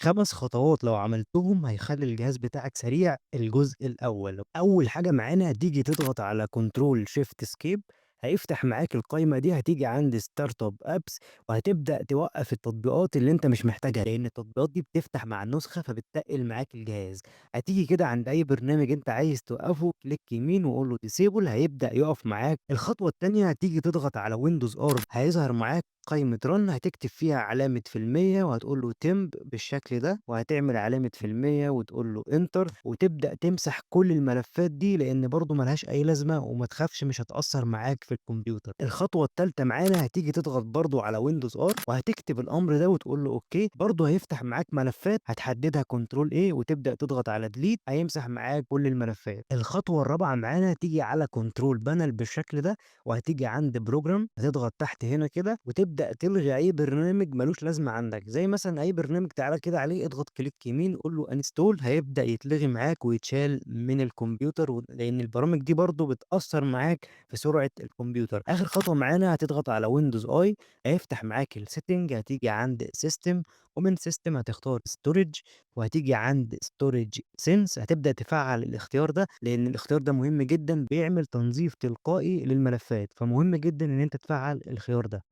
5 خطوات لو عملتهم هيخلّي الجهاز بتاعك سريع. الجزء الأول، أول حاجة معانا هتيجي تضغط على Control Shift Escape. هيفتح معاك القايمة دي، هتيجي عند Startup Apps وهتبدأ توقّف التطبيقات اللي أنت مش محتاجها، لإن التطبيقات دي بتفتح مع النسخة فبتتقِّل معاك الجهاز. هتيجي كده عند أي برنامج أنت عايز توقّفه، كليك يمين وقُل له Disable هيبدأ يقف معاك. الخطوة التانية هتيجي تضغط على Windows R، هيظهر معاك قايمة run هتكتب فيها علامة في المِيّة وهتقول له temp بالشكل ده، وهتعمل علامة في المِيّة وتقول له enter وتبدأ تمسح كل الملفات دي، لإن برضه ما لهاش أي لازمة وما تخافش مش هتأثّر معاك في الكمبيوتر. الخطوة التالتة معانا هتيجي تضغط برضه على Windows R وهتكتب الأمر ده وتقول له أوكي، برضه هيفتح معاك ملفات هتحددها control A وتبدأ تضغط على delete هيمسح معاك كل الملفات. الخطوة الرابعة معانا هتيجي على control panel بالشكل ده وهتيجي عند program هتضغط تحت هنا كده وتبدأ تلغي أي برنامج ما لوش لازمة عندك، زي مثلًا أي برنامج تعالَ كده عليه اضغط كليك يمين قُل له uninstall هيبدأ يتلغي معاك ويتشال من الكمبيوتر لإن البرامج دي برضه بتأثّر معاك في سرعة الكمبيوتر. آخر خطوة معانا هتضغط على Windows I هيفتح معاك الsetting هتيجي عند system ومن system هتختار storage وهتيجي عند storage sense هتبدأ تفعّل الاختيار ده، لإن الاختيار ده مهم جدًا بيعمل تنظيف تلقائي للملفات، فمهم جدًا إن أنت تفعّل الخيار ده.